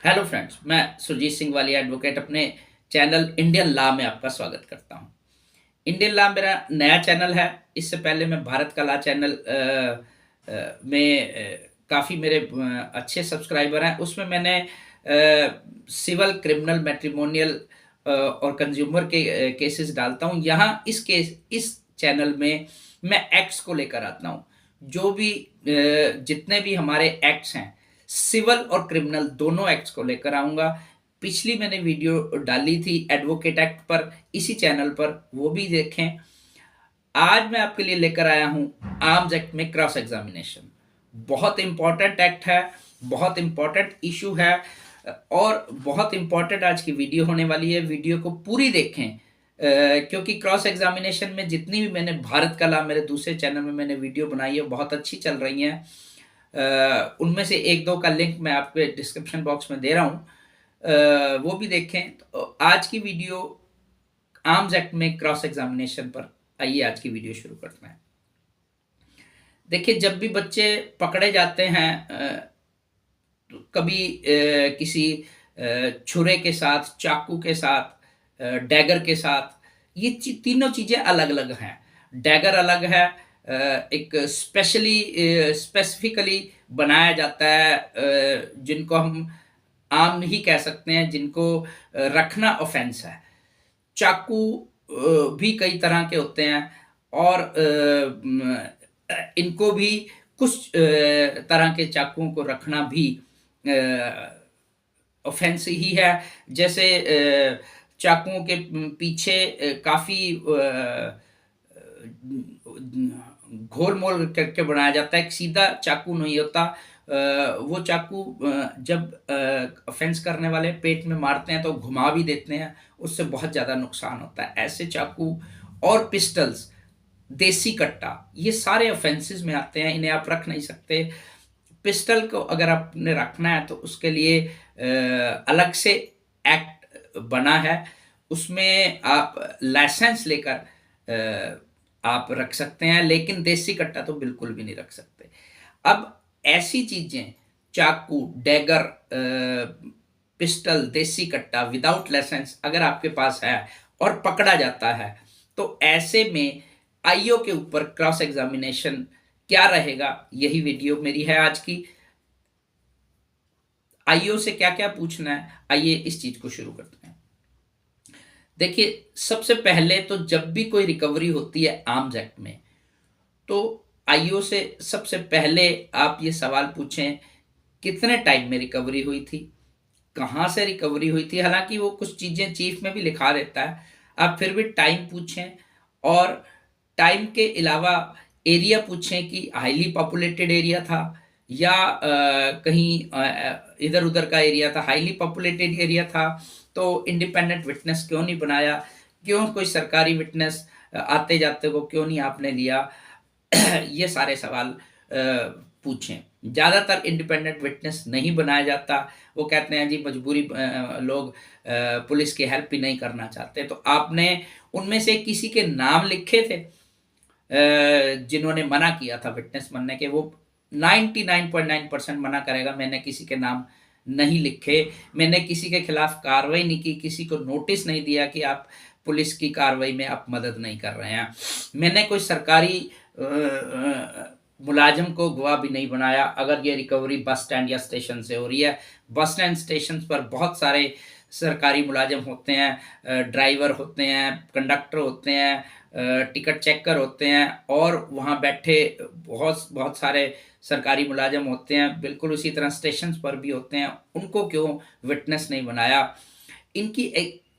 Hello friends, मैं सुरजीत सिंह वाली advocate अपने चैनल इंडियन लॉ में आपका स्वागत करता हूं। इंडियन लॉ मेरा नया चैनल है। इससे पहले मैं भारत का लॉ चैनल में काफ़ी मेरे अच्छे सब्सक्राइबर हैं। उसमें मैंने सिविल, क्रिमिनल, मैट्रिमोनियल और कंज्यूमर के केसेस डालता हूं। यहाँ इस चैनल में मैं एक्ट्स को लेकर आता हूं। जो भी जितने भी हमारे एक्ट्स हैं, सिविल और क्रिमिनल दोनों एक्ट्स को लेकर आऊंगा। पिछली मैंने वीडियो डाली थी एडवोकेट एक्ट पर, इसी चैनल पर, वो भी देखें। आज मैं आपके लिए लेकर आया हूं आर्म्स एक्ट में क्रॉस एग्जामिनेशन। बहुत इंपॉर्टेंट एक्ट है, बहुत इंपॉर्टेंट इशू है और बहुत इंपॉर्टेंट आज की वीडियो होने वाली है। वीडियो को पूरी देखें क्योंकि क्रॉस एग्जामिनेशन में जितनी भी मैंने भारत का लॉ मेरे दूसरे चैनल में मैंने वीडियो बनाई है, बहुत अच्छी चल रही हैं। उनमें से एक दो का लिंक मैं आपके डिस्क्रिप्शन बॉक्स में दे रहा हूँ, वो भी देखें। तो आज की वीडियो आर्म्स एक्ट में क्रॉस एग्जामिनेशन पर। आइए आज की वीडियो शुरू करते हैं। देखिए, जब भी बच्चे पकड़े जाते हैं, तो कभी किसी छुरे के साथ, चाकू के साथ, डैगर के साथ, ये तीनों चीज़ें अलग अलग हैं। डैगर अलग है, एक स्पेसिफिकली बनाया जाता है, जिनको हम आम ही कह सकते हैं, जिनको रखना ऑफेंस है। चाकू भी कई तरह के होते हैं और इनको भी कुछ तरह के चाकुओं को रखना भी ऑफेंस ही है। जैसे चाकुओं के पीछे काफ़ी घोल मोल करके बनाया जाता है। एक सीधा चाकू नहीं होता। वो चाकू जब ऑफेंस करने वाले पेट में मारते हैं तो घुमा भी देते हैं, उससे बहुत ज़्यादा नुकसान होता है। ऐसे चाकू और पिस्टल्स, देसी कट्टा, ये सारे ऑफेंसेस में आते हैं। इन्हें आप रख नहीं सकते। पिस्टल को अगर आपने रखना है तो उसके लिए अलग से एक्ट बना है। उसमें आप लाइसेंस लेकर आप रख सकते हैं, लेकिन देसी कट्टा तो बिल्कुल भी नहीं रख सकते। अब ऐसी चीजें, चाकू, डैगर, पिस्टल, देसी कट्टा विदाउट लाइसेंस अगर आपके पास है और पकड़ा जाता है, तो ऐसे में आईओ के ऊपर क्रॉस एग्जामिनेशन क्या रहेगा, यही वीडियो मेरी है आज की। आईओ से क्या क्या पूछना है, आइए इस चीज को शुरू करते हैं। देखिए, सबसे पहले तो जब भी कोई रिकवरी होती है आर्म्स एक्ट में, तो आईओ से सबसे पहले आप ये सवाल पूछें, कितने टाइम में रिकवरी हुई थी, कहाँ से रिकवरी हुई थी। हालांकि वो कुछ चीज़ें चीफ में भी लिखा रहता है, आप फिर भी टाइम पूछें। और टाइम के अलावा एरिया पूछें कि हाईली पॉपुलेटेड एरिया था या कहीं इधर उधर का एरिया था। हाईली पॉपुलेटेड एरिया था तो इंडिपेंडेंट विटनेस क्यों नहीं बनाया, क्यों कोई सरकारी विटनेस आते जाते को क्यों नहीं आपने लिया। ये सारे सवाल पूछें। ज़्यादातर इंडिपेंडेंट विटनेस नहीं बनाया जाता। वो कहते हैं जी मजबूरी, लोग पुलिस की हेल्प भी नहीं करना चाहते। तो आपने उनमें से किसी के नाम लिखे थे जिन्होंने मना किया था विटनेस बनने के। वो 99.9% मना करेगा। मैंने किसी के नाम नहीं लिखे, मैंने किसी के खिलाफ कार्रवाई नहीं की, किसी को नोटिस नहीं दिया कि आप पुलिस की कार्रवाई में आप मदद नहीं कर रहे हैं। मैंने कोई सरकारी मुलाजिम को गवाह भी नहीं बनाया। अगर ये रिकवरी बस स्टैंड या स्टेशन से हो रही है, बस स्टैंड स्टेशन पर बहुत सारे सरकारी मुलाजिम होते हैं, ड्राइवर होते हैं, कंडक्टर होते हैं, टिकट चेकर होते हैं और वहाँ बैठे बहुत बहुत सारे सरकारी मुलाजिम होते हैं। बिल्कुल उसी तरह स्टेशन पर भी होते हैं। उनको क्यों विटनेस नहीं बनाया, इनकी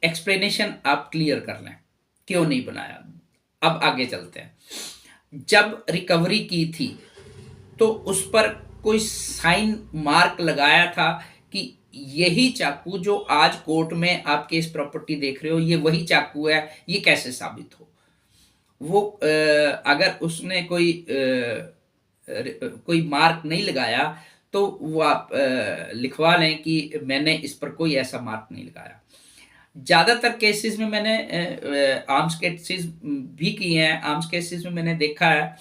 एक्सप्लेनेशन आप क्लियर कर लें, क्यों नहीं बनाया। अब आगे चलते हैं। जब रिकवरी की थी तो उस पर कोई साइन मार्क लगाया था कि यही चाकू जो आज कोर्ट में आप केस प्रॉपर्टी देख रहे हो, ये वही चाकू है, ये कैसे साबित हो। वो अगर उसने कोई मार्क नहीं लगाया तो वो आप लिखवा लें कि मैंने इस पर कोई ऐसा मार्क नहीं लगाया। ज़्यादातर केसेस में मैंने आर्म्स केसेस भी किए हैं। आर्म्स केसेस में मैंने देखा है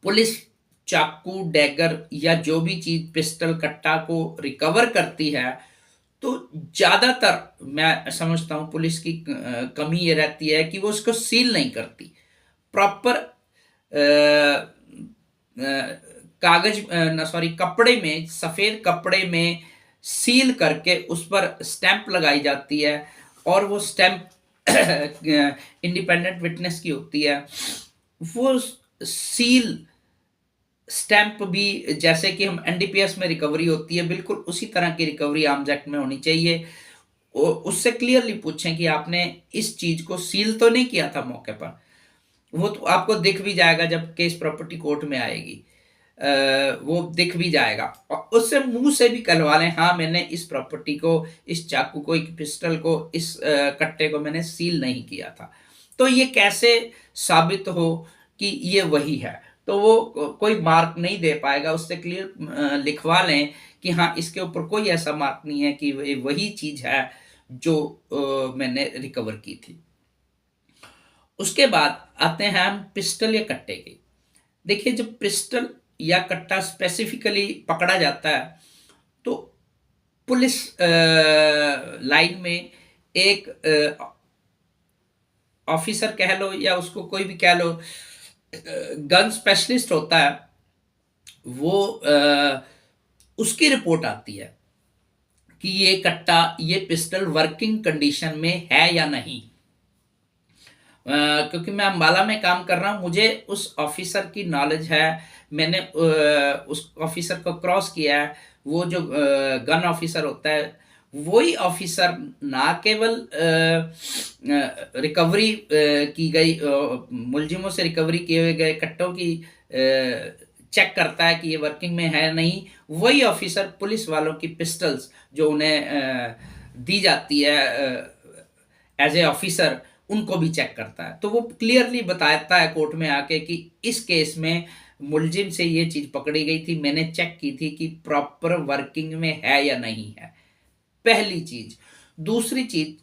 पुलिस चाकू, डैगर या जो भी चीज पिस्टल, कट्टा को रिकवर करती है, तो ज्यादातर मैं समझता हूं पुलिस की कमी ये रहती है कि वो उसको सील नहीं करती प्रॉपर। कागज ना सॉरी कपड़े में, सफेद कपड़े में सील करके उस पर स्टैंप लगाई जाती है, और वो स्टैंप इंडिपेंडेंट विटनेस की होती है। वो सील स्टैंप भी जैसे कि हम एनडीपीएस में रिकवरी होती है, बिल्कुल उसी तरह की रिकवरी आर्म्स एक्ट में होनी चाहिए। उससे क्लियरली पूछें कि आपने इस चीज को सील तो नहीं किया था मौके पर। वो तो आपको दिख भी जाएगा जब केस प्रॉपर्टी कोर्ट में आएगी, वो दिख भी जाएगा। और उससे मुंह से भी कहलवा लें, हाँ मैंने इस प्रॉपर्टी को, इस चाकू को, एक पिस्टल को, इस कट्टे को मैंने सील नहीं किया था। तो ये कैसे साबित हो कि ये वही है? तो वो कोई मार्क नहीं दे पाएगा। उससे क्लियर लिखवा लें कि हाँ इसके ऊपर कोई ऐसा मार्क नहीं है कि ये वही चीज है जो मैंने रिकवर की थी। उसके बाद आते हैं हम पिस्टल या कट्टे के। देखिए जब पिस्टल या कट्टा स्पेसिफिकली पकड़ा जाता है, तो पुलिस लाइन में एक ऑफिसर कह लो या उसको कोई भी कह लो, गन स्पेशलिस्ट होता है। वो उसकी रिपोर्ट आती है कि ये कट्टा, ये पिस्टल वर्किंग कंडीशन में है या नहीं। क्योंकि मैं अंबाला में काम कर रहा हूँ, मुझे उस ऑफिसर की नॉलेज है। मैंने उस ऑफिसर को क्रॉस किया है। वो जो गन ऑफिसर होता है, वही ऑफिसर ना केवल रिकवरी की गई मुलजिमों से रिकवरी किए गए कट्टों की चेक करता है कि ये वर्किंग में है नहीं, वही ऑफिसर पुलिस वालों की पिस्टल्स जो उन्हें दी जाती है एज ए ऑफिसर, उनको भी चेक करता है। तो वो क्लियरली बताता है कोर्ट में आके कि इस केस में मुलजिम से ये चीज पकड़ी गई थी, मैंने चेक की थी कि प्रॉपर वर्किंग में है या नहीं है। पहली चीज। दूसरी चीज,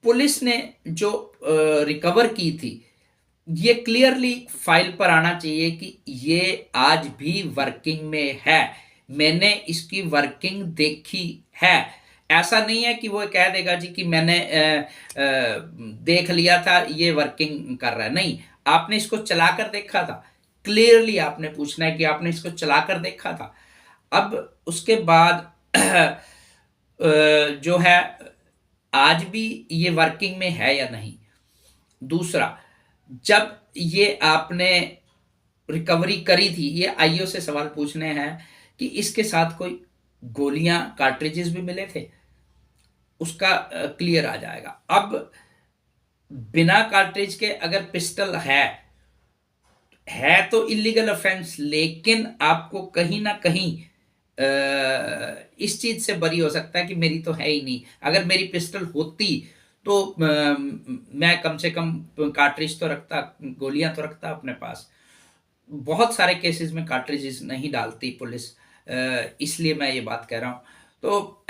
पुलिस ने जो रिकवर की थी, ये क्लियरली फाइल पर आना चाहिए कि ये आज भी वर्किंग में है, मैंने इसकी वर्किंग देखी है। ऐसा नहीं है कि वो कह देगा जी कि मैंने देख लिया था ये वर्किंग कर रहा है। नहीं, आपने इसको चलाकर देखा था। क्लियरली आपने पूछना है कि आपने इसको चलाकर देखा था। अब उसके बाद जो है आज भी ये वर्किंग में है या नहीं। दूसरा, जब ये आपने रिकवरी करी थी, ये आईओ से सवाल पूछने हैं कि इसके साथ कोई गोलियां, कार्ट्रिजेस भी मिले थे, उसका क्लियर आ जाएगा। अब बिना कार्ट्रिज के अगर पिस्टल है तो इलीगल ऑफेंस, लेकिन आपको कहीं ना कहीं इस चीज से बरी हो सकता है कि मेरी तो है ही नहीं। अगर मेरी पिस्टल होती तो मैं कम से कम कार्ट्रिज तो रखता, गोलियां तो रखता अपने पास। बहुत सारे केसेस में कार्ट्रिजेस नहीं डालती पुलिस, इसलिए मैं ये बात कह रहा हूं। तो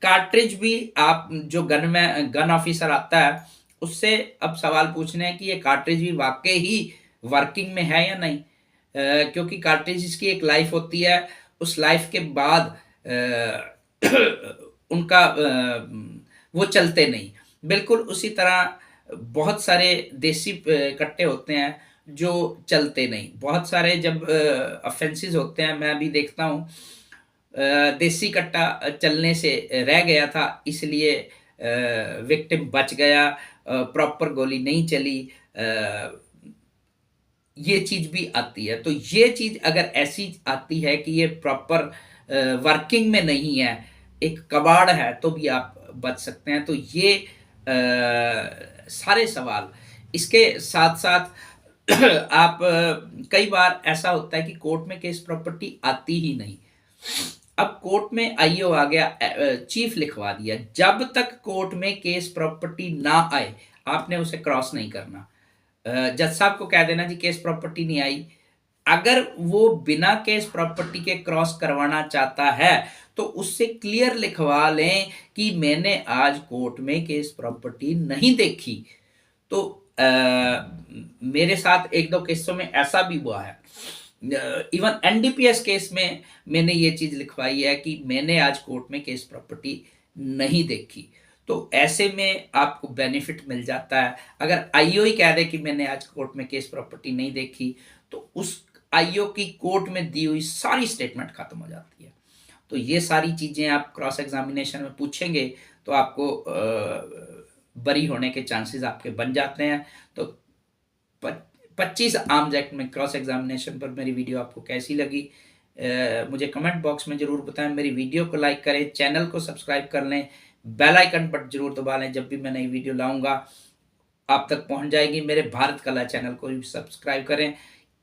कार्ट्रिज भी आप जो गन ऑफिसर आता है उससे अब सवाल पूछने हैं कि ये कार्ट्रिज भी वाकई ही वर्किंग में है या नहीं। क्योंकि कार्ट्रिज की एक लाइफ होती है, उस लाइफ के बाद उनका वो चलते नहीं। बिल्कुल उसी तरह बहुत सारे देसी कट्टे होते हैं जो चलते नहीं। बहुत सारे जब ऑफेंसेस होते हैं, मैं भी देखता हूँ, देसी कट्टा चलने से रह गया था, इसलिए विक्टिम बच गया, प्रॉपर गोली नहीं चली, ये चीज भी आती है। तो ये चीज अगर ऐसी आती है कि ये प्रॉपर वर्किंग में नहीं है, एक कबाड़ है, तो भी आप बच सकते हैं। तो ये सारे सवाल, इसके साथ साथ आप कई बार ऐसा होता है कि कोर्ट में केस प्रॉपर्टी आती ही नहीं। अब कोर्ट में आईओ आ गया, चीफ लिखवा दिया, जब तक कोर्ट में केस प्रॉपर्टी ना आए आपने उसे क्रॉस नहीं करना। जज साहब को कह देना जी केस प्रॉपर्टी नहीं आई। अगर वो बिना केस प्रॉपर्टी के क्रॉस करवाना चाहता है तो उससे क्लियर लिखवा लें कि मैंने आज कोर्ट में केस प्रॉपर्टी नहीं देखी। तो मेरे साथ एक दो केसों में ऐसा भी हुआ है इवन एनडीपीएस केस में मैंने ये चीज़ लिखवाई है कि मैंने आज कोर्ट में केस प्रॉपर्टी नहीं देखी। तो ऐसे में आपको बेनिफिट मिल जाता है। अगर आईओ ही कह दे कि मैंने आज कोर्ट में केस प्रॉपर्टी नहीं देखी, तो उस आईओ की कोर्ट में दी हुई सारी स्टेटमेंट खत्म हो जाती है। तो ये सारी चीज़ें आप क्रॉस एग्जामिनेशन में पूछेंगे तो आपको बरी होने के चांसेस आपके बन जाते हैं। तो 25 आर्म्स एक्ट में क्रॉस एग्जामिनेशन पर मेरी वीडियो आपको कैसी लगी, मुझे कमेंट बॉक्स में ज़रूर बताएं। मेरी वीडियो को लाइक करें, चैनल को सब्सक्राइब कर लें, बेल आइकन बट जरूर दबा लें। जब भी मैं नई वीडियो लाऊंगा आप तक पहुंच जाएगी। मेरे भारत कला चैनल को भी सब्सक्राइब करें।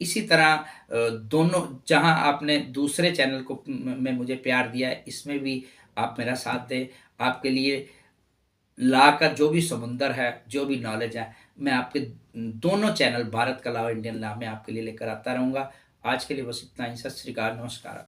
इसी तरह दोनों, जहां आपने दूसरे चैनल को में मुझे प्यार दिया है, इसमें भी आप मेरा साथ दें। आपके लिए लॉ का जो भी समुंदर है, जो भी नॉलेज है, मैं आपके दोनों चैनल भारत कला और इंडियन लॉ में आपके लिए लेकर आता रहूँगा। आज के लिए बस इतना ही। सत श्री अकाल, नमस्कार।